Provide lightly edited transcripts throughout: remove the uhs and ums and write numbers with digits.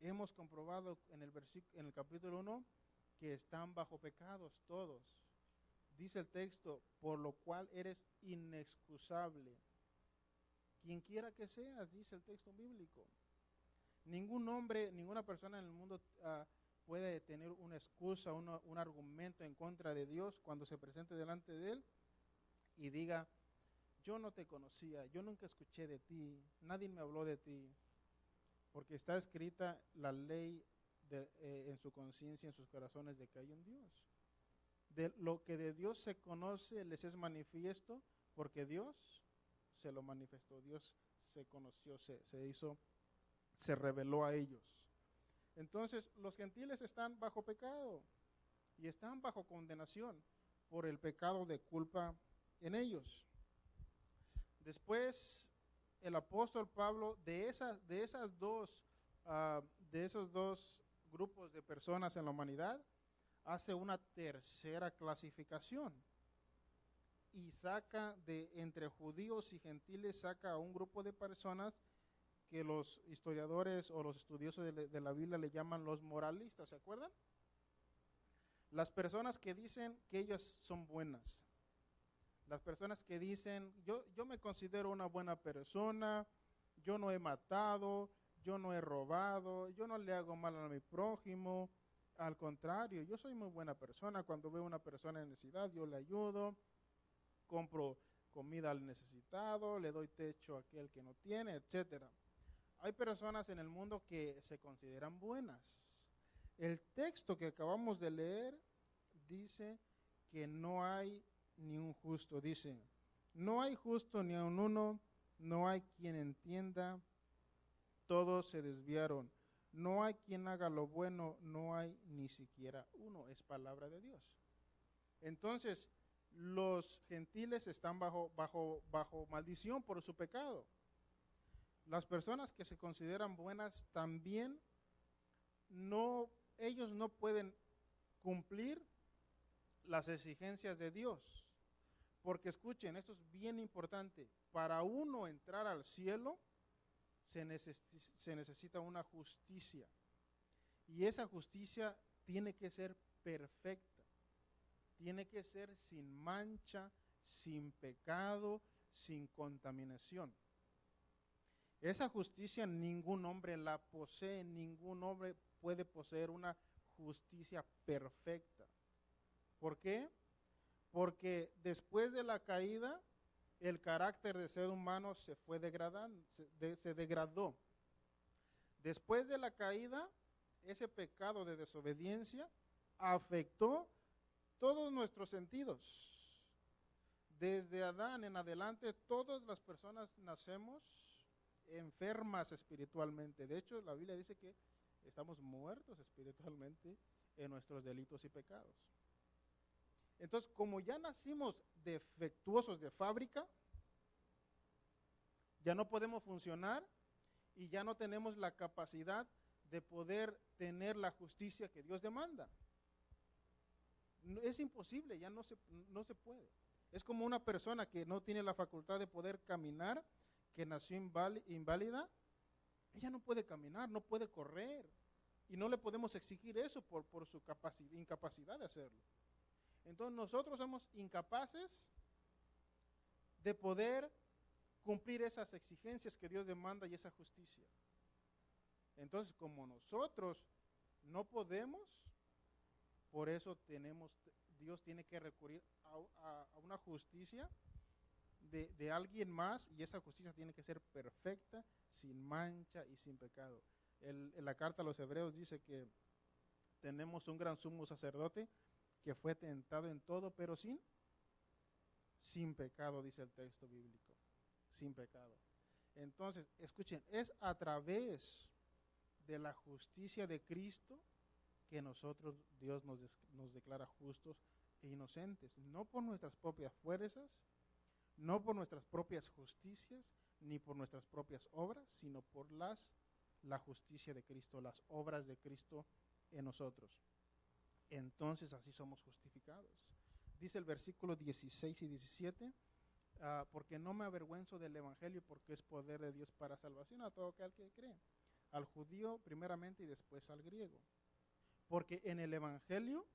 hemos comprobado en en el capítulo 1 que están bajo pecados todos. Dice el texto, por lo cual eres inexcusable. Quien quiera que seas, dice el texto bíblico. Ningún hombre, ninguna persona en el mundo puede tener una excusa, un argumento en contra de Dios cuando se presente delante de Él y diga, yo no te conocía, yo nunca escuché de ti, nadie me habló de ti, porque está escrita la ley en su conciencia, en sus corazones, de que hay un Dios. De lo que de Dios se conoce les es manifiesto, porque Dios se lo manifestó, Dios se conoció, se reveló a ellos. Entonces los gentiles están bajo pecado y están bajo condenación por el pecado de culpa en ellos. Después el apóstol Pablo de esos dos grupos de personas en la humanidad hace una tercera clasificación y saca de entre judíos y gentiles, saca a un grupo de personas que los historiadores o los estudiosos de la Biblia le llaman los moralistas, ¿se acuerdan? Las personas que dicen que ellas son buenas, las personas que dicen, yo me considero una buena persona, yo no he matado, yo no he robado, yo no le hago mal a mi prójimo, al contrario, yo soy muy buena persona, cuando veo a una persona en necesidad, yo le ayudo, compro comida al necesitado, le doy techo a aquel que no tiene, etcétera. Hay personas en el mundo que se consideran buenas. El texto que acabamos de leer dice que no hay ni un justo. Dice, no hay justo ni aun uno, no hay quien entienda, todos se desviaron. No hay quien haga lo bueno, no hay ni siquiera uno. Es palabra de Dios. Entonces, los gentiles están bajo maldición por su pecado. Las personas que se consideran buenas también ellos no pueden cumplir las exigencias de Dios. Porque escuchen, esto es bien importante, para uno entrar al cielo se necesita una justicia. Y esa justicia tiene que ser perfecta, tiene que ser sin mancha, sin pecado, sin contaminación. Esa justicia ningún hombre la posee, ningún hombre puede poseer una justicia perfecta. ¿Por qué? Porque después de la caída, el carácter del ser humano se fue degradando, se degradó. Después de la caída, ese pecado de desobediencia afectó todos nuestros sentidos. Desde Adán en adelante, todas las personas nacemos enfermas espiritualmente. De hecho, la Biblia dice que estamos muertos espiritualmente en nuestros delitos y pecados. Entonces, como ya nacimos defectuosos de fábrica, ya no podemos funcionar y ya no tenemos la capacidad de poder tener la justicia que Dios demanda. Es imposible, ya no se puede. Es como una persona que no tiene la facultad de poder caminar, que nació inválida, ella no puede caminar, no puede correr, y no le podemos exigir eso por su incapacidad de hacerlo. Entonces nosotros somos incapaces de poder cumplir esas exigencias que Dios demanda y esa justicia. Entonces, como nosotros no podemos, por eso Dios tiene que recurrir a una justicia de alguien más, y esa justicia tiene que ser perfecta, sin mancha y sin pecado. En la carta a los Hebreos dice que tenemos un gran sumo sacerdote que fue tentado en todo, pero sin pecado, dice el texto bíblico, sin pecado. Entonces, escuchen, es a través de la justicia de Cristo que Dios nos declara justos e inocentes, no por nuestras propias fuerzas, no por nuestras propias justicias, ni por nuestras propias obras, sino por la justicia de Cristo, las obras de Cristo en nosotros. Entonces así somos justificados. Dice el versículo 16 y 17, porque no me avergüenzo del Evangelio, porque es poder de Dios para salvación a todo aquel que cree. al judío primeramente y después al griego. Porque en el Evangelio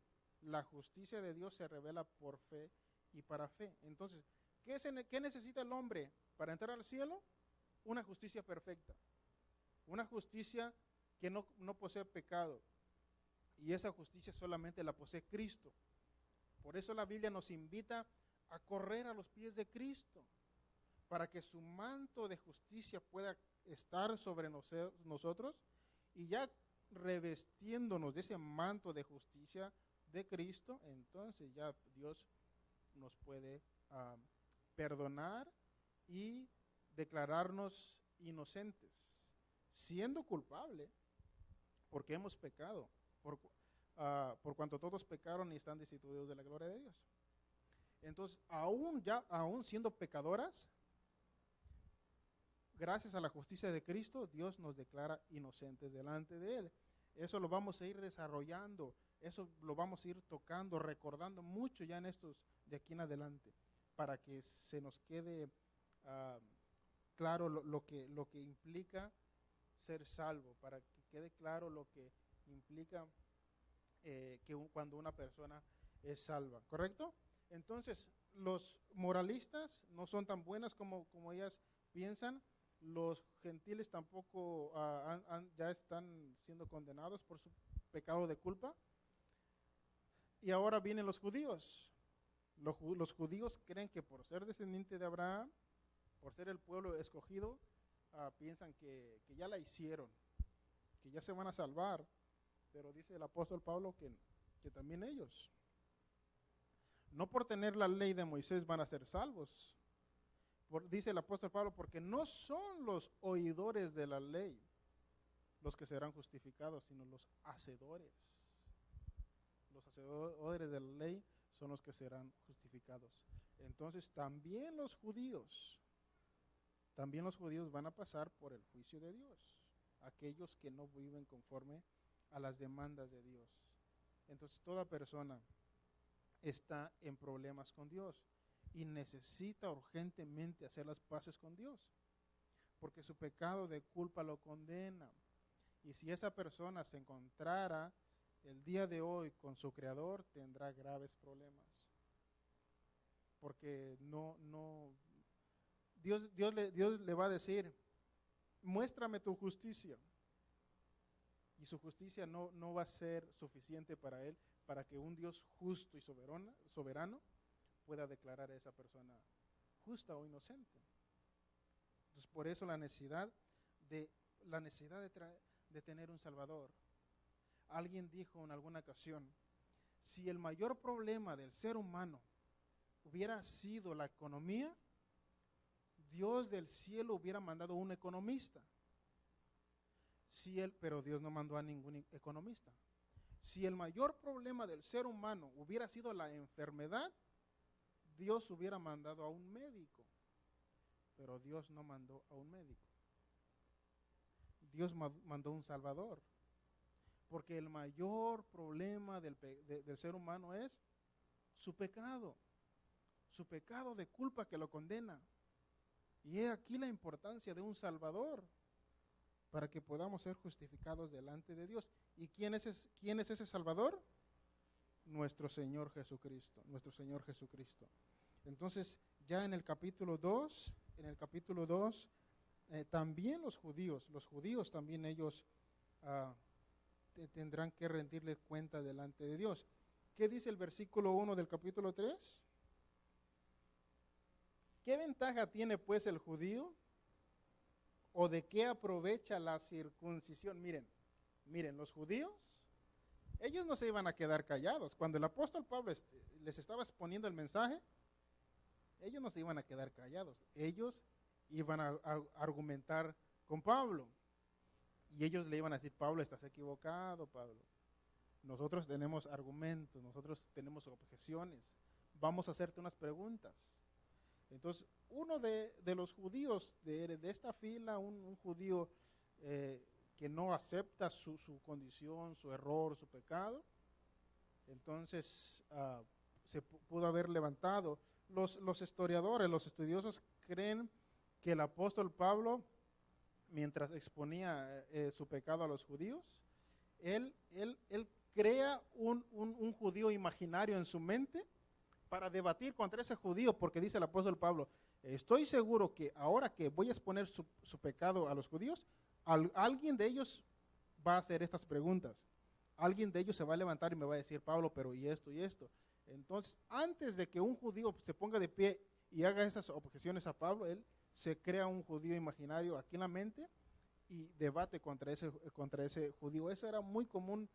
la justicia de Dios se revela por fe y para fe. Entonces, ¿qué necesita el hombre para entrar al cielo? Una justicia perfecta, una justicia que no posee pecado. Y esa justicia solamente la posee Cristo. Por eso la Biblia nos invita a correr a los pies de Cristo, para que su manto de justicia pueda estar sobre nosotros, y ya revestiéndonos de ese manto de justicia de Cristo, entonces ya Dios nos puede perdonar y declararnos inocentes, siendo culpable, porque hemos pecado, por cuanto todos pecaron y están destituidos de la gloria de Dios. Entonces, aún siendo pecadoras, gracias a la justicia de Cristo, Dios nos declara inocentes delante de Él. Eso lo vamos a ir desarrollando, eso lo vamos a ir tocando, recordando mucho ya en estos de aquí en adelante, para que se nos quede claro lo que implica ser salvo, para que quede claro lo que implica cuando una persona es salva, ¿correcto? Entonces, los moralistas no son tan buenas como ellas piensan. Los gentiles tampoco ya están siendo condenados por su pecado de culpa. Y ahora vienen los judíos. Los judíos creen que por ser descendiente de Abraham, por ser el pueblo escogido, piensan que ya la hicieron, que ya se van a salvar. Pero dice el apóstol Pablo que también ellos, no por tener la ley de Moisés van a ser salvos. Dice el apóstol Pablo, porque no son los oidores de la ley los que serán justificados, sino los hacedores. Los hacedores de la ley son los que serán justificados. Entonces también los judíos van a pasar por el juicio de Dios, aquellos que no viven conforme a las demandas de Dios. Entonces toda persona está en problemas con Dios y necesita urgentemente hacer las paces con Dios, porque su pecado de culpa lo condena. Y si esa persona se encontrara el día de hoy con su Creador, tendrá graves problemas, porque Dios le va a decir, muéstrame tu justicia. Y su justicia no va a ser suficiente para él, para que un Dios justo y soberano pueda declarar a esa persona justa o inocente. Entonces, por eso la necesidad de tener un Salvador. Alguien dijo en alguna ocasión, si el mayor problema del ser humano hubiera sido la economía, Dios del cielo hubiera mandado un economista. Pero Dios no mandó a ningún economista. Si el mayor problema del ser humano hubiera sido la enfermedad, Dios hubiera mandado a un médico. Pero Dios no mandó a un médico. Dios mandó un Salvador. Porque el mayor problema del ser humano es su pecado de culpa que lo condena. Y he aquí la importancia de un Salvador, para que podamos ser justificados delante de Dios. ¿Y quién es ese Salvador? Nuestro Señor Jesucristo, Entonces, ya en el capítulo 2, también los judíos también ellos tendrán que rendirle cuenta delante de Dios. ¿Qué dice el versículo 1 del capítulo 3? ¿Qué ventaja tiene pues el judío? ¿O de qué aprovecha la circuncisión? Miren, los judíos, ellos no se iban a quedar callados. Cuando el apóstol Pablo les estaba exponiendo el mensaje, ellos no se iban a quedar callados. Ellos iban a argumentar con Pablo. Y ellos le iban a decir, Pablo, estás equivocado, Pablo. Nosotros tenemos argumentos, nosotros tenemos objeciones. Vamos a hacerte unas preguntas. Entonces, uno de los judíos de esta fila, un judío que no acepta su condición, su error, su pecado, entonces se pudo haber levantado. Los historiadores, los estudiosos creen que el apóstol Pablo mientras exponía su pecado a los judíos, él crea un judío imaginario en su mente para debatir contra ese judío, porque dice el apóstol Pablo, estoy seguro que ahora que voy a exponer su pecado a los judíos, alguien de ellos va a hacer estas preguntas. Alguien de ellos se va a levantar y me va a decir, Pablo, pero y esto y esto. Entonces, antes de que un judío se ponga de pie y haga esas objeciones a Pablo, él se crea un judío imaginario aquí en la mente y debate contra ese judío. Eso era muy común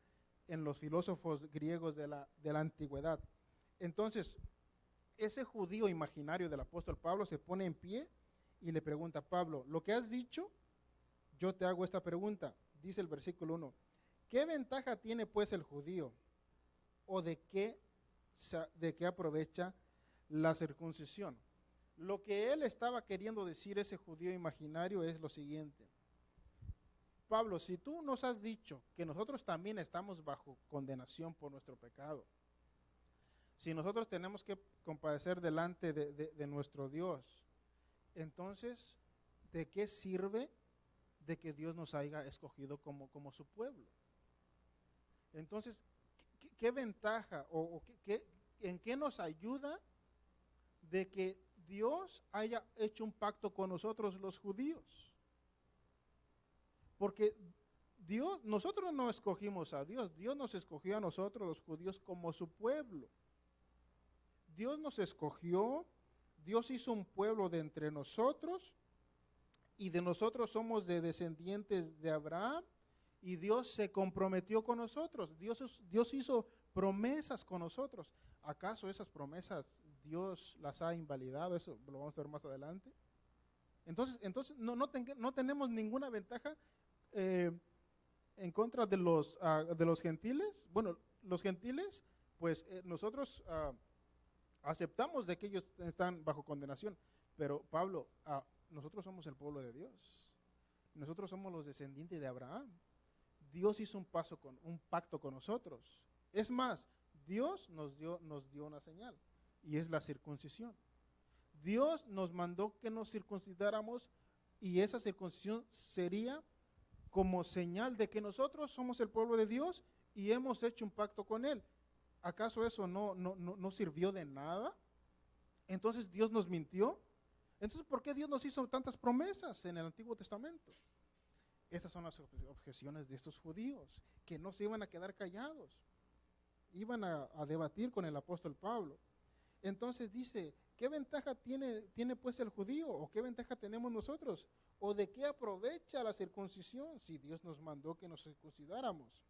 en los filósofos griegos de la antigüedad. Entonces, ese judío imaginario del apóstol Pablo se pone en pie y le pregunta, Pablo, lo que has dicho, yo te hago esta pregunta. Dice el versículo 1, ¿qué ventaja tiene pues el judío? ¿O de qué aprovecha la circuncisión? Lo que él estaba queriendo decir, ese judío imaginario, es lo siguiente. Pablo, si tú nos has dicho que nosotros también estamos bajo condenación por nuestro pecado, si nosotros tenemos que compadecer delante de nuestro Dios, entonces, ¿de qué sirve de que Dios nos haya escogido como su pueblo? Entonces, ¿qué ventaja en qué nos ayuda de que Dios haya hecho un pacto con nosotros los judíos? Porque nosotros no escogimos a Dios, Dios nos escogió a nosotros los judíos como su pueblo. Dios nos escogió, Dios hizo un pueblo de entre nosotros y de nosotros somos de descendientes de Abraham y Dios se comprometió con nosotros. Dios hizo promesas con nosotros. ¿Acaso esas promesas Dios las ha invalidado? Eso lo vamos a ver más adelante. Entonces no tenemos ninguna ventaja en contra de los gentiles. Bueno, los gentiles, pues nosotros aceptamos de que ellos están bajo condenación, pero Pablo, nosotros somos el pueblo de Dios, nosotros somos los descendientes de Abraham. Dios hizo un pacto con nosotros. Es más, Dios nos dio una señal, y es la circuncisión. Dios nos mandó que nos circuncidáramos, y esa circuncisión sería como señal de que nosotros somos el pueblo de Dios y hemos hecho un pacto con Él. ¿Acaso eso no sirvió de nada? Entonces Dios nos mintió. Entonces, ¿por qué Dios nos hizo tantas promesas en el Antiguo Testamento? Estas son las objeciones de estos judíos, que no se iban a quedar callados. Iban a debatir con el apóstol Pablo. Entonces dice, ¿qué ventaja tiene pues el judío? ¿O qué ventaja tenemos nosotros? ¿O de qué aprovecha la circuncisión si Dios nos mandó que nos circuncidáramos?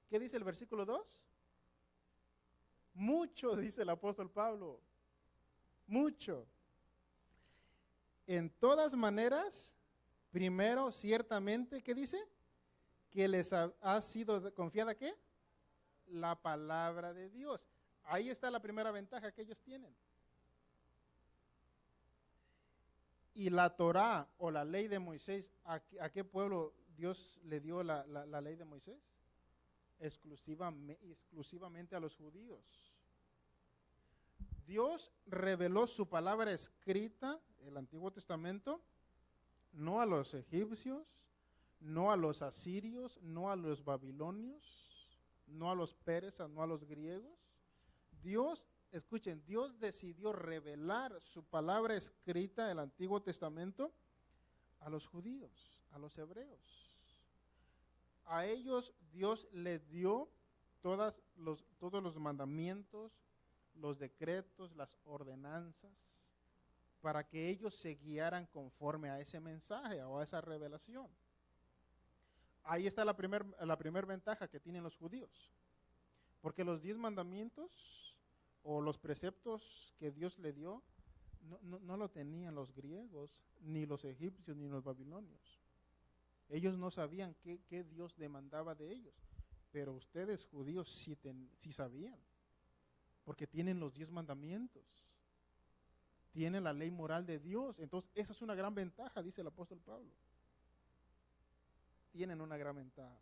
¿Qué dice el versículo 2? Mucho, dice el apóstol Pablo. Mucho. En todas maneras, primero, ciertamente, ¿qué dice? Que les ha sido confiada, ¿qué? La palabra de Dios. Ahí está la primera ventaja que ellos tienen. Y la Torá o la ley de Moisés, ¿a qué pueblo Dios le dio la ley de Moisés? Exclusivamente a los judíos. Dios reveló su palabra escrita, el Antiguo Testamento, no a los egipcios, no a los asirios, no a los babilonios, no a los persas, no a los griegos. Dios, escuchen, Dios decidió revelar su palabra escrita, el Antiguo Testamento, a los judíos, a los hebreos. A ellos Dios les dio todos los mandamientos, los decretos, las ordenanzas, para que ellos se guiaran conforme a ese mensaje o a esa revelación. Ahí está la primer ventaja que tienen los judíos, porque los 10 mandamientos o los preceptos que Dios le dio no lo tenían los griegos, ni los egipcios, ni los babilonios. Ellos no sabían qué Dios demandaba de ellos, pero ustedes judíos sí sabían, porque tienen los 10 mandamientos, tienen la ley moral de Dios. Entonces esa es una gran ventaja, dice el apóstol Pablo. Tienen una gran ventaja.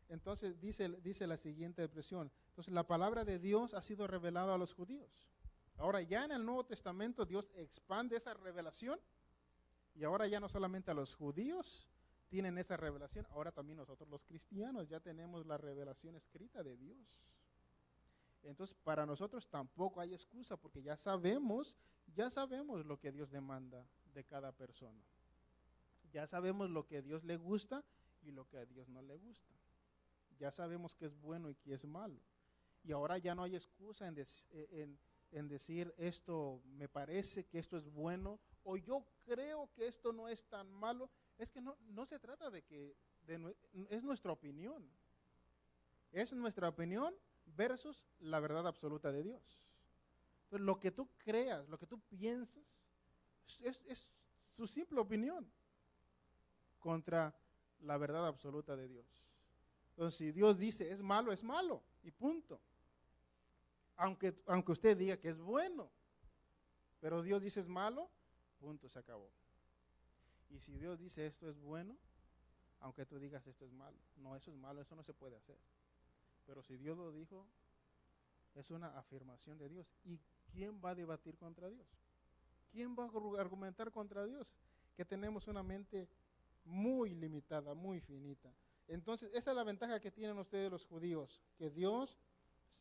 Entonces dice la siguiente expresión. Entonces la palabra de Dios ha sido revelada a los judíos. Ahora ya en el Nuevo Testamento Dios expande esa revelación, y ahora ya no solamente a los judíos, tienen esa revelación. Ahora también nosotros los cristianos ya tenemos la revelación escrita de Dios. Entonces, para nosotros tampoco hay excusa porque ya sabemos lo que Dios demanda de cada persona. Ya sabemos lo que a Dios le gusta y lo que a Dios no le gusta. Ya sabemos qué es bueno y qué es malo. Y ahora ya no hay excusa en decir esto me parece que esto es bueno o yo creo que esto no es tan malo. Es que no se trata es nuestra opinión. Es nuestra opinión versus la verdad absoluta de Dios. Entonces, lo que tú creas, lo que tú piensas, es tu simple opinión contra la verdad absoluta de Dios. Entonces, si Dios dice es malo, y punto. Aunque usted diga que es bueno, pero Dios dice es malo, punto, se acabó. Y si Dios dice esto es bueno, aunque tú digas esto es malo, no, eso es malo, eso no se puede hacer. Pero si Dios lo dijo, es una afirmación de Dios. ¿Y quién va a debatir contra Dios? ¿Quién va a argumentar contra Dios? Que tenemos una mente muy limitada, muy finita. Entonces, esa es la ventaja que tienen ustedes los judíos, que Dios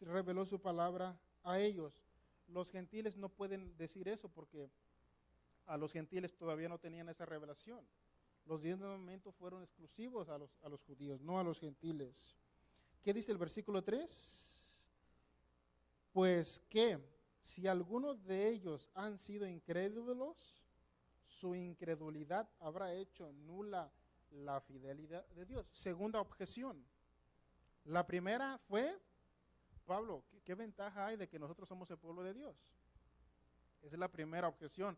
reveló su palabra a ellos. Los gentiles no pueden decir eso porque a los gentiles todavía no tenían esa revelación. Los 10 mandamientos fueron exclusivos a los judíos, no a los gentiles. ¿Qué dice el versículo 3? Pues que si algunos de ellos han sido incrédulos, su incredulidad habrá hecho nula la fidelidad de Dios. Segunda objeción. La primera fue, Pablo, ¿qué ventaja hay de que nosotros somos el pueblo de Dios? Esa es la primera objeción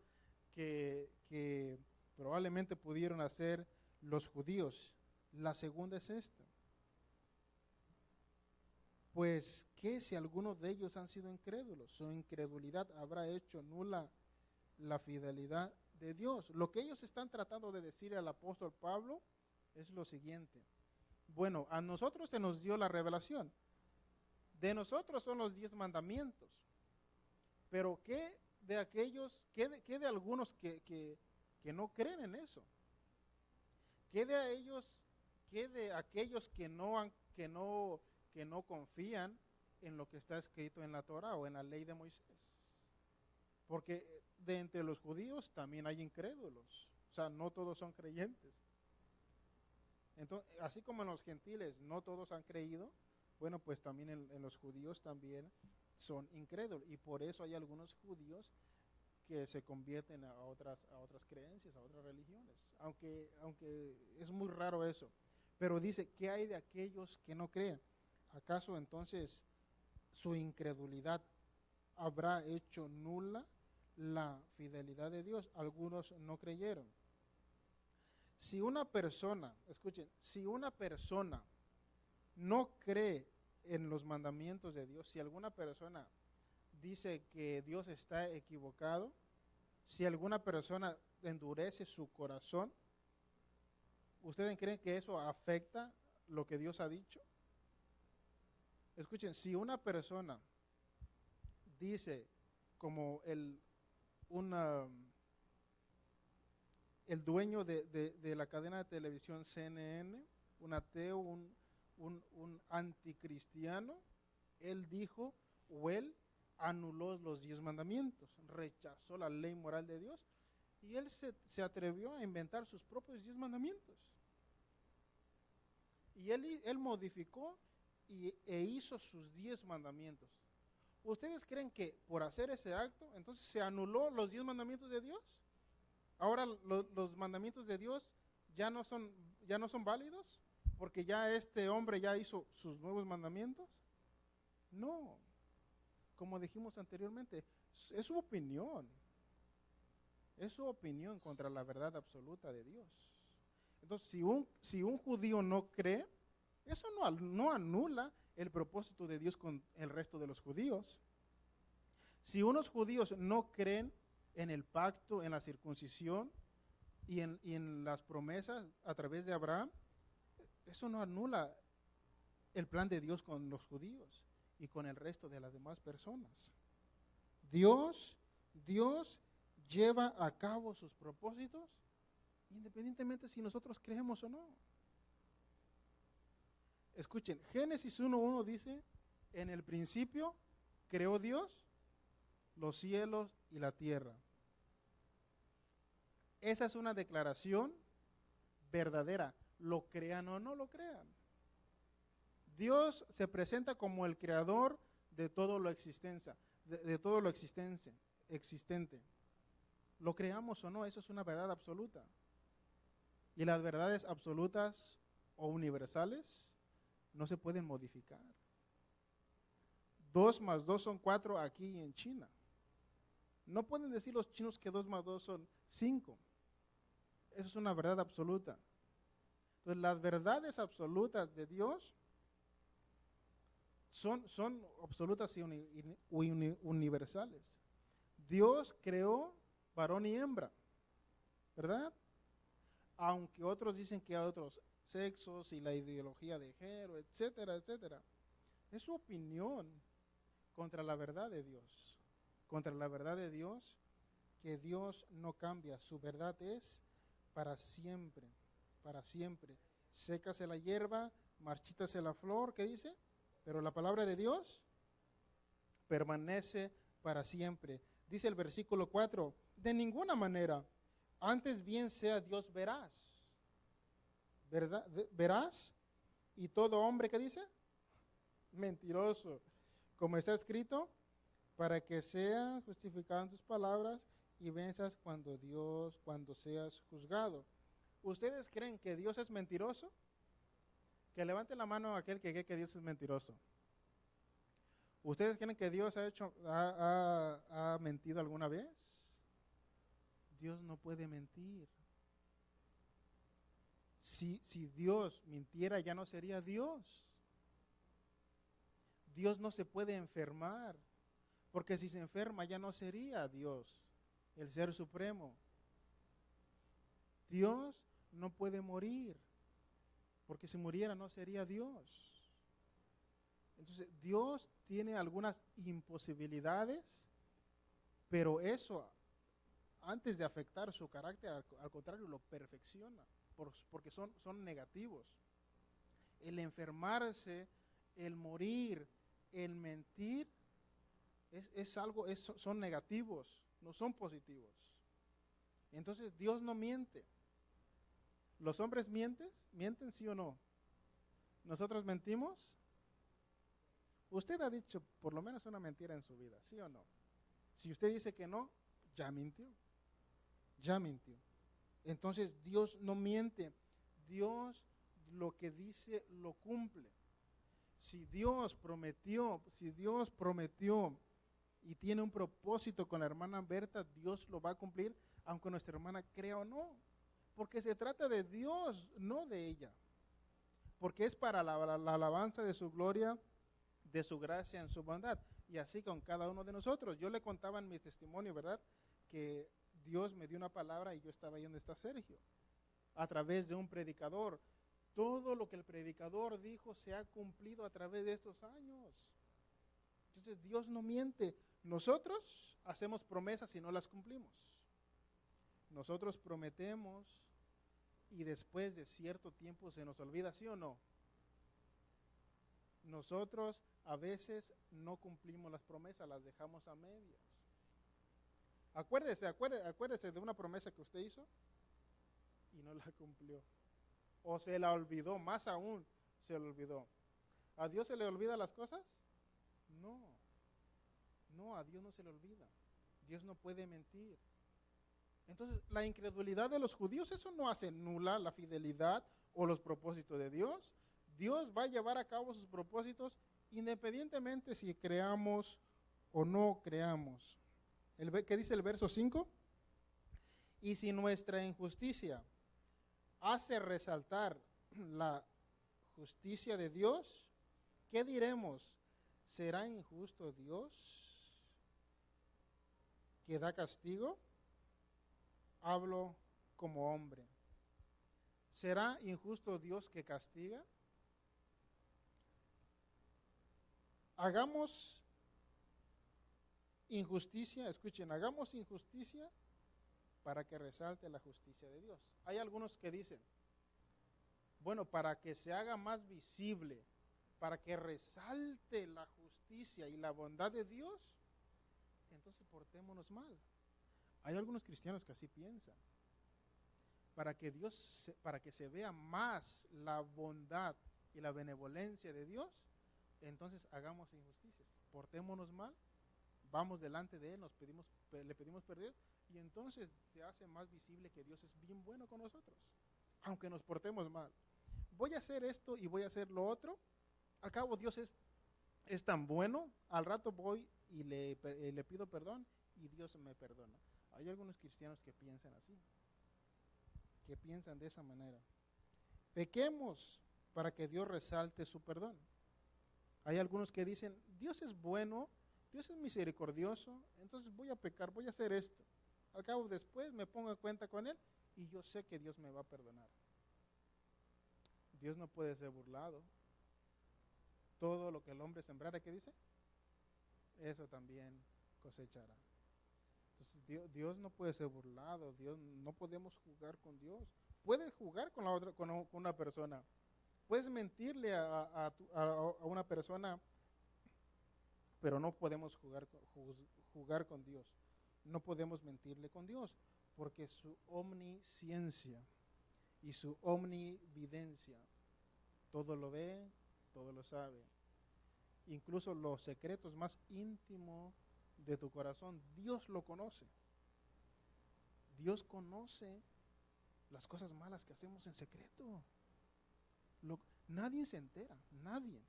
que probablemente pudieron hacer los judíos. La segunda es esta. Pues que si algunos de ellos han sido incrédulos, su incredulidad habrá hecho nula la fidelidad de Dios. Lo que ellos están tratando de decir al apóstol Pablo es lo siguiente. Bueno, a nosotros se nos dio la revelación. De nosotros son los 10 mandamientos. Pero ¿qué de aquellos, qué de algunos que no creen en eso? ¿Qué de aquellos que no confían en lo que está escrito en la Torah o en la ley de Moisés? Porque de entre los judíos también hay incrédulos. O sea, no todos son creyentes. Entonces, así como en los gentiles no todos han creído, bueno, pues también en los judíos también son incrédulos. Y por eso hay algunos judíos que se convierten a otras creencias, a otras religiones. Aunque es muy raro eso. Pero dice, ¿qué hay de aquellos que no creen? ¿Acaso entonces su incredulidad habrá hecho nula la fidelidad de Dios? Algunos no creyeron. Si una persona, escuchen, si una persona no cree en los mandamientos de Dios, si alguna persona dice que Dios está equivocado, si alguna persona endurece su corazón, ¿ustedes creen que eso afecta lo que Dios ha dicho? Escuchen, si una persona dice como el dueño de la cadena de televisión CNN, un ateo, un anticristiano, él dijo o él anuló los 10 mandamientos, rechazó la ley moral de Dios y él se atrevió a inventar sus propios 10 mandamientos. Y él modificó e hizo sus 10 mandamientos. ¿Ustedes creen que por hacer ese acto, entonces se anuló los 10 mandamientos de Dios? Ahora los mandamientos de Dios ya no son válidos porque ya este hombre ya hizo sus nuevos mandamientos. No, como dijimos anteriormente, es su opinión. Es su opinión contra la verdad absoluta de Dios. Entonces, si un judío no cree, eso no anula el propósito de Dios con el resto de los judíos. Si unos judíos no creen en el pacto, en la circuncisión y en las promesas a través de Abraham, eso no anula el plan de Dios con los judíos y con el resto de las demás personas. Dios lleva a cabo sus propósitos independientemente si nosotros creemos o no. Escuchen, Génesis 1:1 dice, en el principio creó Dios los cielos y la tierra. Esa es una declaración verdadera, lo crean o no lo crean. Dios se presenta como el creador de todo lo existente, de todo lo existente. Lo creamos o no, eso es una verdad absoluta. Y las verdades absolutas o universales no se pueden modificar. 2 más 2 son 4 aquí en China. No pueden decir los chinos que 2 más 2 son 5. Eso es una verdad absoluta. Entonces, las verdades absolutas de Dios son absolutas y universales. Dios creó varón y hembra, ¿verdad? Aunque otros dicen que hay otros sexos y la ideología de género, etcétera, etcétera. Es su opinión contra la verdad de Dios. Contra la verdad de Dios, que Dios no cambia. Su verdad es para siempre, para siempre. Sécase la hierba, marchítase la flor, ¿qué dice? Pero la palabra de Dios permanece para siempre. Dice el versículo 4, de ninguna manera, antes bien sea Dios veraz, ¿verdad? Veraz, y todo hombre, ¿qué dice? Mentiroso, como está escrito, para que seas justificado en tus palabras y venzas cuando seas juzgado. ¿Ustedes creen que Dios es mentiroso? Que levante la mano aquel que cree que Dios es mentiroso. ¿Ustedes creen que Dios ha mentido alguna vez? Dios no puede mentir. Si Dios mintiera, ya no sería Dios. Dios no se puede enfermar, porque si se enferma ya no sería Dios, el Ser Supremo. Dios no puede morir, porque si muriera no sería Dios. Entonces, Dios tiene algunas imposibilidades, pero eso, antes de afectar su carácter, al contrario, lo perfecciona, porque son negativos. El enfermarse, el morir, el mentir, son negativos, no son positivos. Entonces, Dios no miente. ¿Los hombres mienten? ¿Mienten sí o no? ¿Nosotros mentimos? Usted ha dicho por lo menos una mentira en su vida, ¿sí o no? Si usted dice que no, ya mintió. Ya mintió. Entonces Dios no miente. Dios lo que dice lo cumple. Si Dios prometió y tiene un propósito con la hermana Berta, Dios lo va a cumplir, aunque nuestra hermana crea o no. Porque se trata de Dios, no de ella. Porque es para la alabanza de su gloria, de su gracia, en su bondad. Y así con cada uno de nosotros. Yo le contaba en mi testimonio, ¿verdad?, que Dios me dio una palabra y yo estaba ahí donde está Sergio, a través de un predicador. Todo lo que el predicador dijo se ha cumplido a través de estos años. Entonces Dios no miente. Nosotros hacemos promesas y no las cumplimos. Nosotros prometemos y después de cierto tiempo se nos olvida, ¿sí o no? Nosotros a veces no cumplimos las promesas, las dejamos a medias. Acuérdese de una promesa que usted hizo y no la cumplió. O se la olvidó, más aún se la olvidó. ¿A Dios se le olvidan las cosas? No, a Dios no se le olvida. Dios no puede mentir. Entonces, la incredulidad de los judíos, eso no hace nula la fidelidad o los propósitos de Dios. Dios va a llevar a cabo sus propósitos independientemente si creamos o no creamos. ¿Qué dice el verso 5? Y si nuestra injusticia hace resaltar la justicia de Dios, ¿qué diremos? ¿Será injusto Dios que da castigo? Hablo como hombre. ¿Será injusto Dios que castiga? Hagamos injusticia, escuchen, hagamos injusticia para que resalte la justicia de Dios. Hay algunos que dicen, bueno, para que se haga más visible, para que resalte la justicia y la bondad de Dios, entonces portémonos mal. Hay algunos cristianos que así piensan. Para que se vea más la bondad y la benevolencia de Dios, entonces hagamos injusticias, portémonos mal, vamos delante de Él, le pedimos perdón, y entonces se hace más visible que Dios es bien bueno con nosotros, aunque nos portemos mal. Voy a hacer esto y voy a hacer lo otro, al cabo Dios es tan bueno, al rato voy y le pido perdón y Dios me perdona. Hay algunos cristianos que piensan así, que piensan de esa manera. Pequemos para que Dios resalte su perdón. Hay algunos que dicen, Dios es bueno, Dios es misericordioso, entonces voy a pecar, voy a hacer esto. Al cabo después me pongo en cuenta con Él y yo sé que Dios me va a perdonar. Dios no puede ser burlado. Todo lo que el hombre sembrara, ¿qué dice? Eso también cosechará. Entonces Dios no puede ser burlado, Dios, no podemos jugar con Dios. Puedes jugar con una persona, puedes mentirle a una persona, pero no podemos jugar con Dios. No podemos mentirle con Dios, porque su omnisciencia y su omnividencia, todo lo ve, todo lo sabe. Incluso los secretos más íntimos de tu corazón, Dios lo conoce. Dios conoce las cosas malas que hacemos en secreto. Nadie se entera, nadie.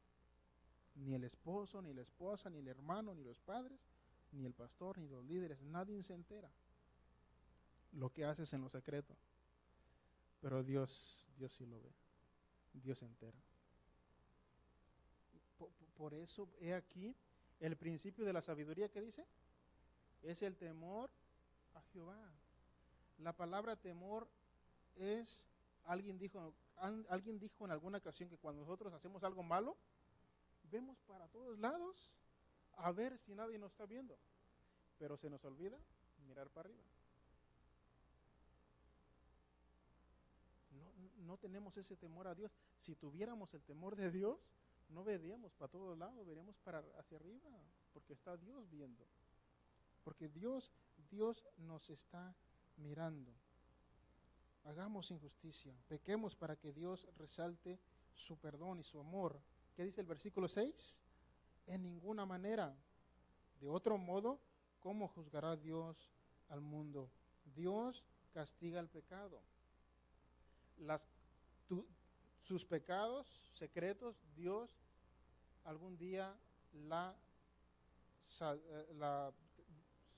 Ni el esposo, ni la esposa, ni el hermano, ni los padres, ni el pastor, ni los líderes, nadie se entera lo que haces en lo secreto. Pero Dios sí lo ve, Dios se entera. Por eso, he aquí, el principio de la sabiduría, ¿qué dice? Es el temor a Jehová. La palabra temor es, alguien dijo en alguna ocasión que cuando nosotros hacemos algo malo, vemos para todos lados a ver si nadie nos está viendo, pero se nos olvida mirar para arriba. No tenemos ese temor a Dios. Si tuviéramos el temor de Dios, no veríamos para todos lados, veríamos hacia arriba, porque está Dios viendo. Porque Dios nos está mirando. Hagamos injusticia, pequemos para que Dios resalte su perdón y su amor. ¿Qué dice el versículo 6? En ninguna manera. De otro modo, ¿cómo juzgará Dios al mundo? Dios castiga el pecado. Sus pecados secretos, Dios algún día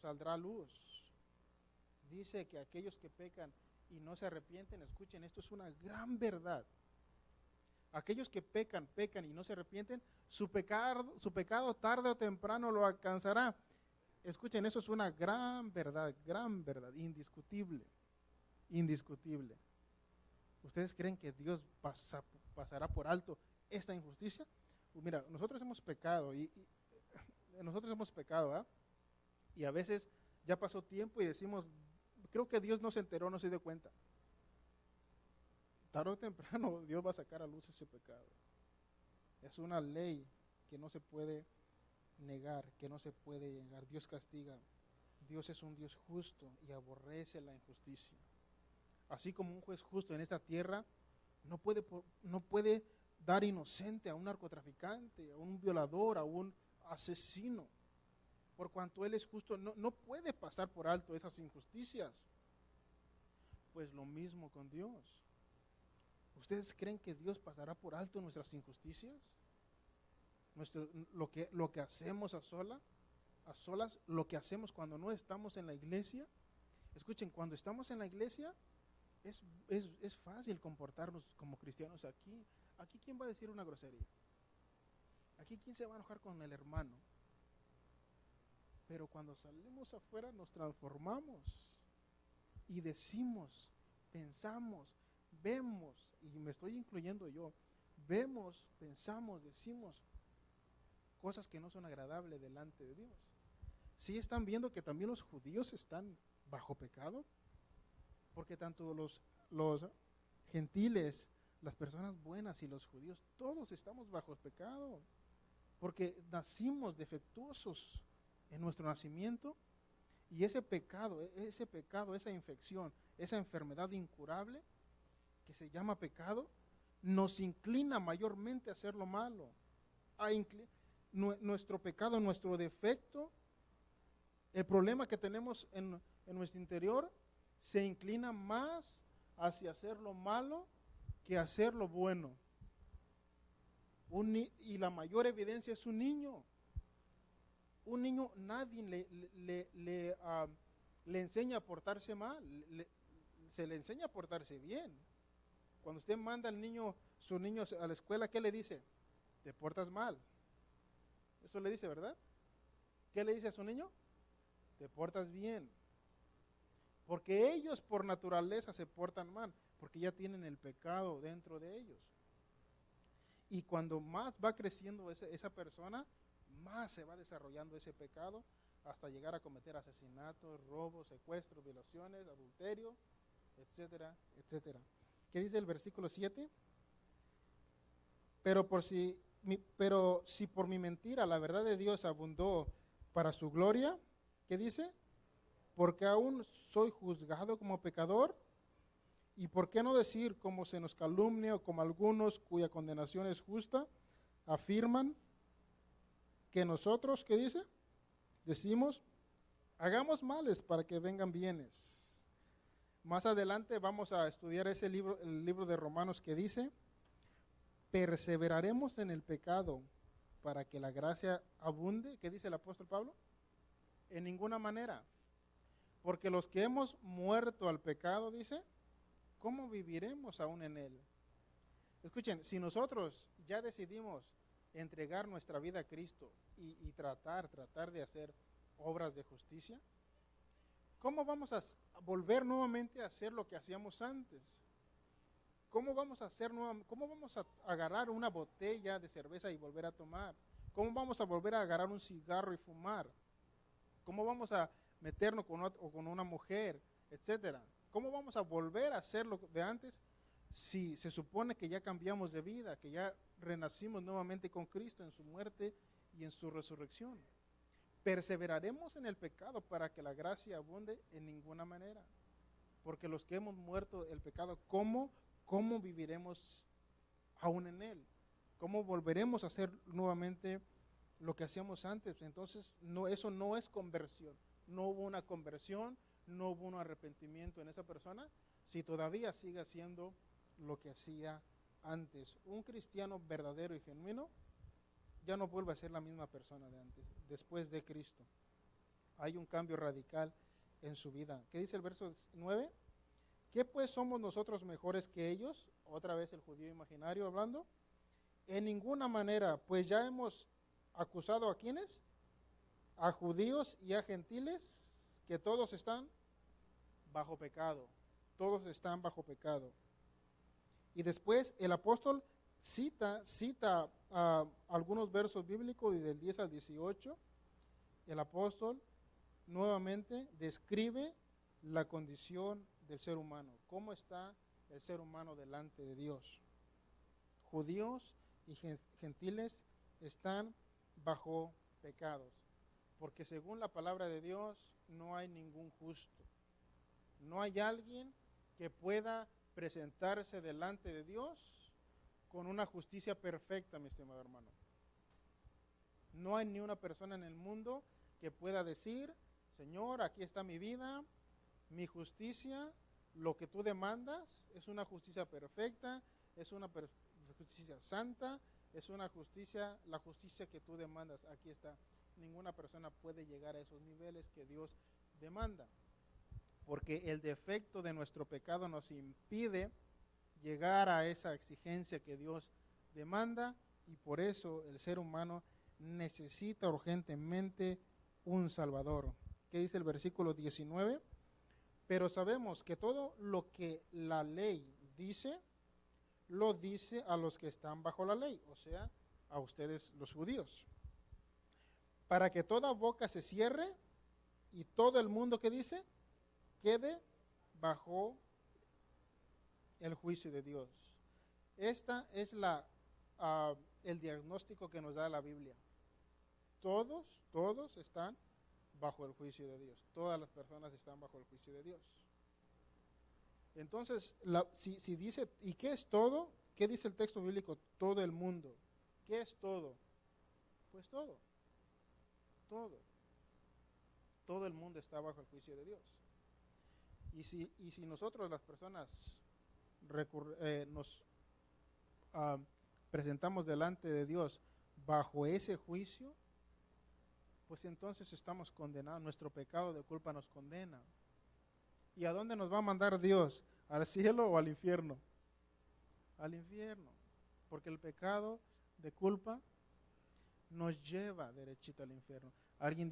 saldrá a luz. Dice que aquellos que pecan y no se arrepienten, escuchen, esto es una gran verdad. Aquellos que pecan y no se arrepienten, su pecado tarde o temprano lo alcanzará. Escuchen, eso es una gran verdad, indiscutible. ¿Ustedes creen que Dios pasará por alto esta injusticia? Pues mira, nosotros hemos pecado ¿ah? Y a veces ya pasó tiempo y decimos, creo que Dios no se enteró, no se dio cuenta. Tarde o temprano Dios va a sacar a luz ese pecado. Es una ley que no se puede negar, que no se puede negar. Dios castiga. Dios es un Dios justo y aborrece la injusticia. Así como un juez justo en esta tierra no puede dar inocente a un narcotraficante, a un violador, a un asesino. Por cuanto Él es justo, no puede pasar por alto esas injusticias. Pues lo mismo con Dios. ¿Ustedes creen que Dios pasará por alto nuestras injusticias? Lo que hacemos a solas, lo que hacemos cuando no estamos en la iglesia. Escuchen, cuando estamos en la iglesia, es fácil comportarnos como cristianos aquí. Aquí, ¿quién va a decir una grosería? Aquí, ¿quién se va a enojar con el hermano? Pero cuando salimos afuera nos transformamos y decimos, pensamos, vemos, y me estoy incluyendo yo, vemos, pensamos, decimos cosas que no son agradables delante de Dios. ¿Sí están viendo que también los judíos están bajo pecado? Porque tanto los gentiles, las personas buenas y los judíos, todos estamos bajo el pecado. Porque nacimos defectuosos en nuestro nacimiento. Y ese pecado, esa infección, esa enfermedad incurable que se llama pecado, nos inclina mayormente a hacer lo malo. Nuestro pecado, nuestro defecto, el problema que tenemos en nuestro interior, se inclina más hacia hacer lo malo que hacer lo bueno. Y la mayor evidencia es un niño. Un niño, nadie le enseña a portarse mal, se le enseña a portarse bien. Cuando usted manda su niño a la escuela, ¿qué le dice? Te portas mal. Eso le dice, ¿verdad? ¿Qué le dice a su niño? Te portas bien. Porque ellos por naturaleza se portan mal, porque ya tienen el pecado dentro de ellos. Y cuando más va creciendo esa persona, más se va desarrollando ese pecado hasta llegar a cometer asesinatos, robos, secuestros, violaciones, adulterio, etcétera, etcétera. ¿Qué dice el versículo 7? Pero si por mi mentira la verdad de Dios abundó para su gloria, ¿qué dice? Porque aún soy juzgado como pecador. ¿Y por qué no decir como se nos calumnia o como algunos cuya condenación es justa, afirman que nosotros, ¿qué dice? Decimos, hagamos males para que vengan bienes. Más adelante vamos a estudiar el libro de Romanos que dice, perseveraremos en el pecado para que la gracia abunde. ¿Qué dice el apóstol Pablo? En ninguna manera. Porque los que hemos muerto al pecado, dice, ¿cómo viviremos aún en él? Escuchen, si nosotros ya decidimos entregar nuestra vida a Cristo y tratar de hacer obras de justicia, ¿cómo vamos a volver nuevamente a hacer lo que hacíamos antes? ¿Cómo vamos a agarrar una botella de cerveza y volver a tomar? ¿Cómo vamos a volver a agarrar un cigarro y fumar? ¿Cómo vamos a meternos con una mujer, etcétera? ¿Cómo vamos a volver a hacer lo de antes si se supone que ya cambiamos de vida, que ya renacimos nuevamente con Cristo en su muerte y en su resurrección? Perseveraremos en el pecado para que la gracia abunde en ninguna manera. Porque los que hemos muerto el pecado, ¿cómo viviremos aún en él? ¿Cómo volveremos a hacer nuevamente lo que hacíamos antes? Entonces, eso no es conversión. No hubo una conversión, no hubo un arrepentimiento en esa persona, si todavía sigue haciendo lo que hacía antes. Un cristiano verdadero y genuino ya no vuelve a ser la misma persona de antes, después de Cristo. Hay un cambio radical en su vida. ¿Qué dice el verso 9? ¿Qué pues somos nosotros mejores que ellos? Otra vez el judío imaginario hablando. En ninguna manera, pues ya hemos acusado a ¿quiénes? A judíos y a gentiles, que todos están bajo pecado. Todos están bajo pecado. Y después el apóstol cita algunos versos bíblicos y del 10 al 18. El apóstol nuevamente describe la condición del ser humano. ¿Cómo está el ser humano delante de Dios? Judíos y gentiles están bajo pecados. Porque según la palabra de Dios no hay ningún justo. No hay alguien que pueda presentarse delante de Dios con una justicia perfecta, mi estimado hermano. No hay ni una persona en el mundo que pueda decir, Señor, aquí está mi vida, mi justicia, lo que tú demandas es una justicia perfecta, es una justicia santa, es una justicia, la justicia que tú demandas, aquí está. Ninguna persona puede llegar a esos niveles que Dios demanda, porque el defecto de nuestro pecado nos impide llegar a esa exigencia que Dios demanda, y por eso el ser humano necesita urgentemente un Salvador. ¿Qué dice el versículo 19? Pero sabemos que todo lo que la ley dice, lo dice a los que están bajo la ley, o sea, a ustedes los judíos, para que toda boca se cierre y todo el mundo, que dice, quede bajo el juicio de Dios. Esta es el diagnóstico que nos da la Biblia. Todos están bajo el juicio de Dios. Todas las personas están bajo el juicio de Dios. Entonces, si dice, ¿y qué es todo? ¿Qué dice el texto bíblico? Todo el mundo. ¿Qué es todo? Pues todo. Todo el mundo está bajo el juicio de Dios. Y si nosotros las personas nos presentamos delante de Dios bajo ese juicio, pues entonces estamos condenados. Nuestro pecado de culpa nos condena. ¿Y a dónde nos va a mandar Dios? ¿Al cielo o al infierno? Al infierno. Porque el pecado de culpa nos lleva derechito al infierno. Alguien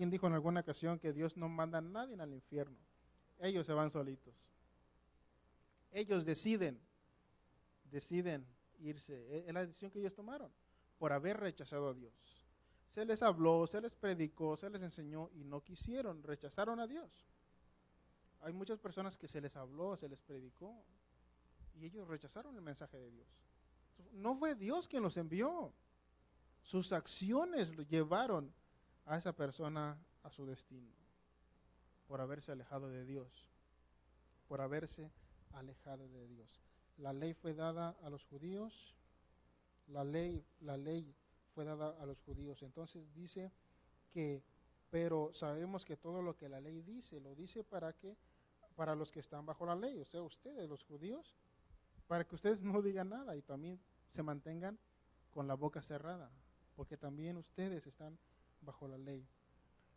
dijo en alguna ocasión que Dios no manda a nadie al infierno. Ellos se van solitos. Ellos deciden irse. Es la decisión que ellos tomaron por haber rechazado a Dios. Se les habló, se les predicó, se les enseñó y no quisieron, rechazaron a Dios. Hay muchas personas que se les habló, se les predicó y ellos rechazaron el mensaje de Dios. No fue Dios quien los envió. Sus acciones lo llevaron a esa persona a su destino por haberse alejado de Dios, por haberse alejado de Dios. La ley fue dada a los judíos, la ley fue dada a los judíos. Entonces dice que, pero sabemos que todo lo que la ley dice, lo dice para los que están bajo la ley, o sea, ustedes, los judíos, para que ustedes no digan nada y también se mantengan con la boca cerrada, porque también ustedes están bajo la ley.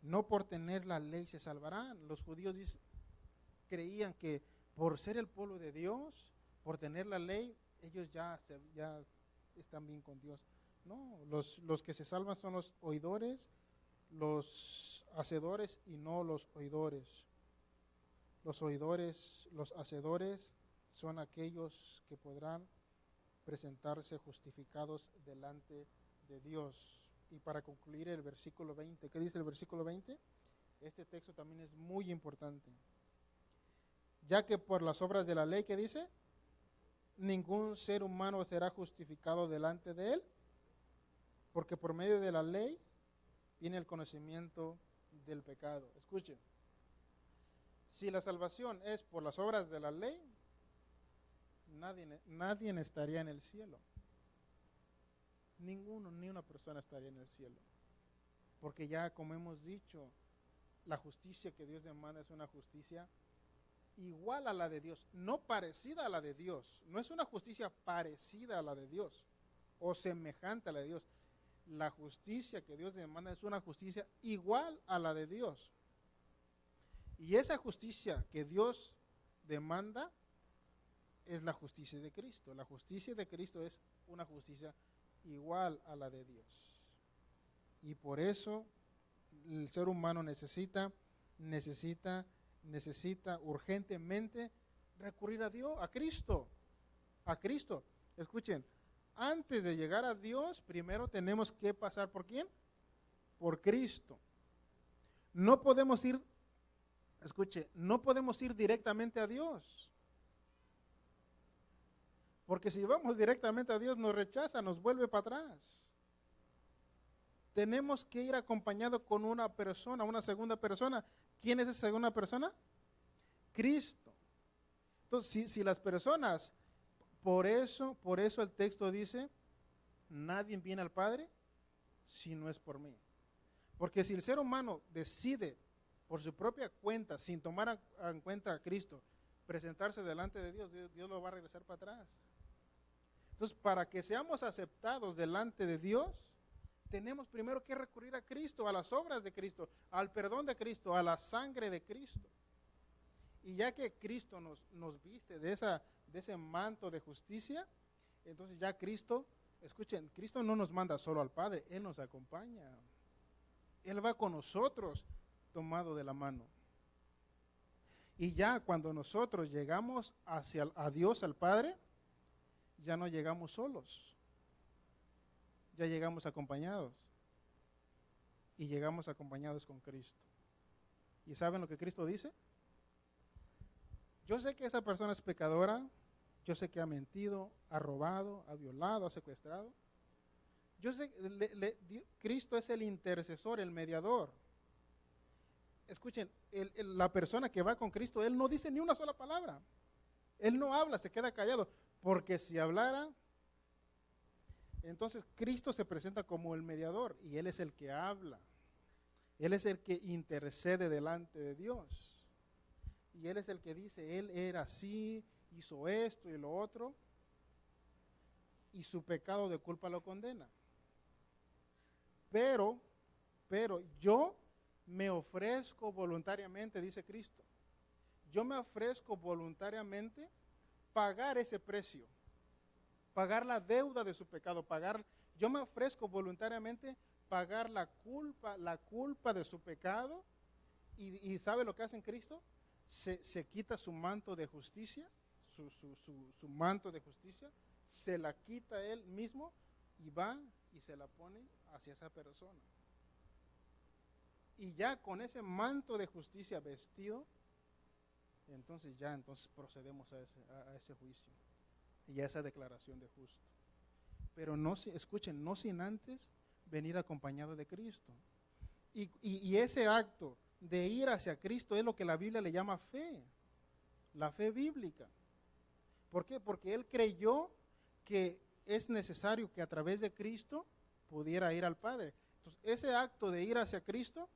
No por tener la ley se salvarán. Los judíos creían que por ser el pueblo de Dios, por tener la ley, ellos ya están bien con Dios. No, los que se salvan son los oidores, los hacedores y no los oidores. Los oidores, los hacedores son aquellos que podrán presentarse justificados delante de Dios. Y para concluir el versículo 20, ¿qué dice el versículo 20? Este texto también es muy importante. Ya que por las obras de la ley, ¿qué dice? Ningún ser humano será justificado delante de él, porque por medio de la ley viene el conocimiento del pecado. Escuchen, si la salvación es por las obras de la ley, nadie estaría en el cielo. Ninguno, ni una persona estaría en el cielo. Porque ya, como hemos dicho, la justicia que Dios demanda es una justicia igual a la de Dios, no parecida a la de Dios. No es una justicia parecida a la de Dios o semejante a la de Dios. La justicia que Dios demanda es una justicia igual a la de Dios. Y esa justicia que Dios demanda es la justicia de Cristo. La justicia de Cristo es una justicia igual a la de Dios. Y por eso el ser humano necesita urgentemente recurrir a Dios, a Cristo. Escuchen, antes de llegar a Dios, primero tenemos que pasar ¿por quién? Por Cristo. No podemos ir directamente a Dios. Porque si vamos directamente a Dios, nos rechaza, nos vuelve para atrás. Tenemos que ir acompañado con una persona, una segunda persona. ¿Quién es esa segunda persona? Cristo. Entonces, si las personas, por eso el texto dice, nadie viene al Padre si no es por mí. Porque si el ser humano decide por su propia cuenta, sin tomar en cuenta a Cristo, presentarse delante de Dios, Dios lo va a regresar para atrás. Entonces, para que seamos aceptados delante de Dios, tenemos primero que recurrir a Cristo, a las obras de Cristo, al perdón de Cristo, a la sangre de Cristo. Y ya que Cristo nos viste de ese manto de justicia, entonces ya Cristo, escuchen, Cristo no nos manda solo al Padre, Él nos acompaña. Él va con nosotros tomado de la mano. Y ya cuando nosotros llegamos a Dios, al Padre, ya no llegamos solos, ya llegamos acompañados y llegamos acompañados con Cristo. ¿Y saben lo que Cristo dice? Yo sé que esa persona es pecadora, Yo sé que ha mentido, ha robado, ha violado, ha secuestrado. Yo sé que Cristo es el intercesor, el mediador. Escuchen, la persona que va con Cristo, él no dice ni una sola palabra. Él no habla, se queda callado. Porque si hablara, entonces Cristo se presenta como el mediador y Él es el que habla. Él es el que intercede delante de Dios. Y Él es el que dice, Él era así, hizo esto y lo otro, y su pecado de culpa lo condena. Pero yo me ofrezco voluntariamente, dice Cristo. Yo me ofrezco voluntariamente pagar ese precio, pagar la deuda de su pecado, yo me ofrezco voluntariamente pagar la culpa de su pecado. Y ¿sabe lo que hace en Cristo? Se quita su manto de justicia, su manto de justicia, se la quita él mismo y va y se la pone hacia esa persona. Y ya con ese manto de justicia vestido, entonces procedemos a ese juicio y a esa declaración de justo. Pero escuchen, no sin antes venir acompañado de Cristo. Y ese acto de ir hacia Cristo es lo que la Biblia le llama fe, la fe bíblica. ¿Por qué? Porque él creyó que es necesario que a través de Cristo pudiera ir al Padre. Entonces, ese acto de ir hacia Cristo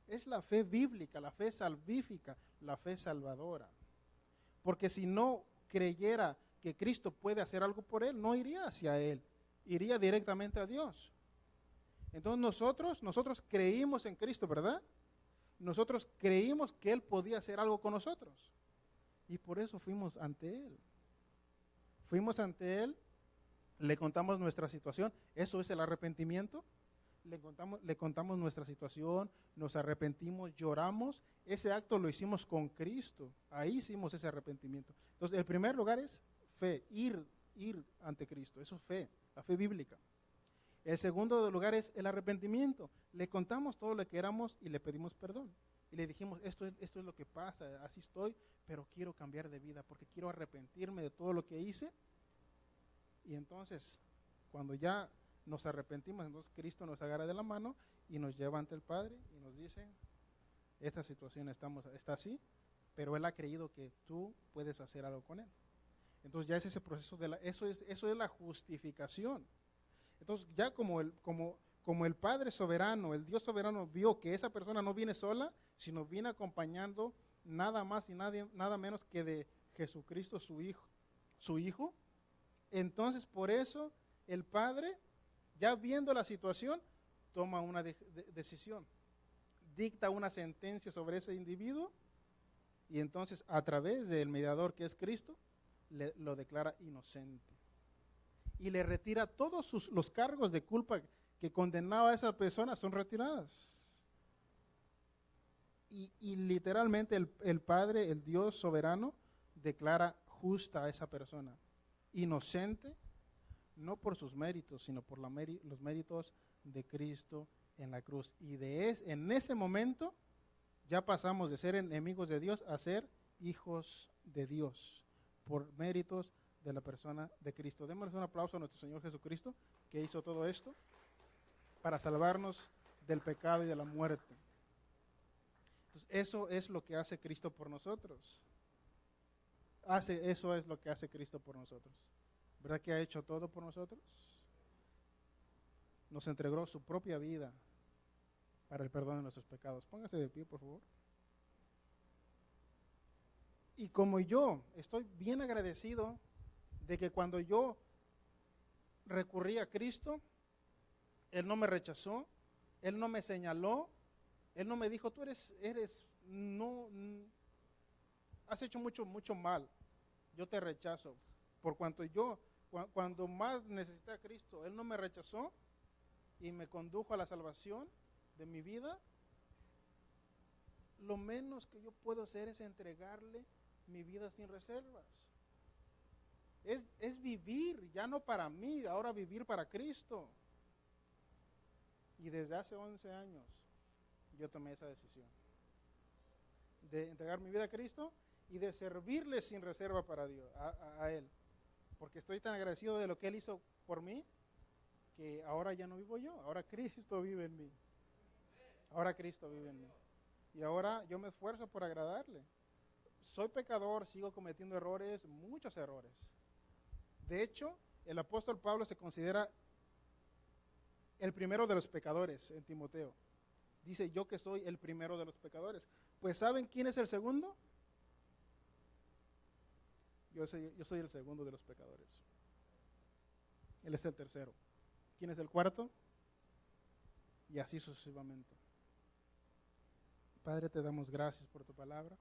es la fe bíblica, la fe salvífica, la fe salvadora. Porque si no creyera que Cristo puede hacer algo por él, no iría hacia él, iría directamente a Dios. Entonces nosotros creímos en Cristo, ¿verdad? Nosotros creímos que Él podía hacer algo con nosotros. Y por eso fuimos ante Él. Fuimos ante Él, le contamos nuestra situación. Eso es el arrepentimiento. Le contamos nuestra situación, nos arrepentimos, lloramos. Ese acto lo hicimos con Cristo. Ahí hicimos ese arrepentimiento. Entonces, el primer lugar es fe, ir ante Cristo. Eso es fe, la fe bíblica. El segundo lugar es el arrepentimiento. Le contamos todo lo que éramos y le pedimos perdón. Y le dijimos, esto es lo que pasa, así estoy, pero quiero cambiar de vida porque quiero arrepentirme de todo lo que hice. Y entonces, cuando ya nos arrepentimos, entonces Cristo nos agarra de la mano y nos lleva ante el Padre y nos dice, esta situación está así, pero Él ha creído que tú puedes hacer algo con Él. Entonces ya es ese proceso, eso es la justificación. Entonces ya como el Padre soberano, el Dios soberano vio que esa persona no viene sola, sino viene acompañando nada más y nada menos que de Jesucristo su Hijo. Entonces por eso el Padre, ya viendo la situación, toma una decisión, dicta una sentencia sobre ese individuo y entonces a través del mediador que es Cristo, lo declara inocente. Y le retira todos los cargos de culpa que condenaba a esa persona, son retiradas. Y literalmente el Padre, el Dios soberano, declara justa a esa persona. Inocente, no por sus méritos, sino por los méritos de Cristo en la cruz. Y en ese momento ya pasamos de ser enemigos de Dios a ser hijos de Dios, por méritos de la persona de Cristo. Démosle un aplauso a nuestro Señor Jesucristo, que hizo todo esto para salvarnos del pecado y de la muerte. Entonces, eso es lo que hace Cristo por nosotros. Eso es lo que hace Cristo por nosotros. ¿Verdad que ha hecho todo por nosotros? Nos entregó su propia vida para el perdón de nuestros pecados. Póngase de pie, por favor. Y como yo estoy bien agradecido de que cuando yo recurrí a Cristo, Él no me rechazó, Él no me señaló, Él no me dijo, tú has hecho mucho mal, yo te rechazo. Por cuanto cuando más necesité a Cristo, Él no me rechazó y me condujo a la salvación de mi vida. Lo menos que yo puedo hacer es entregarle mi vida sin reservas. Es vivir, ya no para mí, ahora vivir para Cristo. Y desde hace 11 años yo tomé esa decisión de entregar mi vida a Cristo y de servirle sin reserva para Dios, a Él. porque estoy tan agradecido de lo que Él hizo por mí, que ahora ya no vivo yo, ahora Cristo vive en mí. Ahora Cristo vive en mí. Y ahora yo me esfuerzo por agradarle. Soy pecador, sigo cometiendo errores, muchos errores. De hecho, el apóstol Pablo se considera el primero de los pecadores en Timoteo. Dice, yo que soy el primero de los pecadores. Pues ¿saben quién es el segundo? Yo soy el segundo de los pecadores. Él es el tercero. ¿Quién es el cuarto? Y así sucesivamente. Padre, te damos gracias por tu palabra.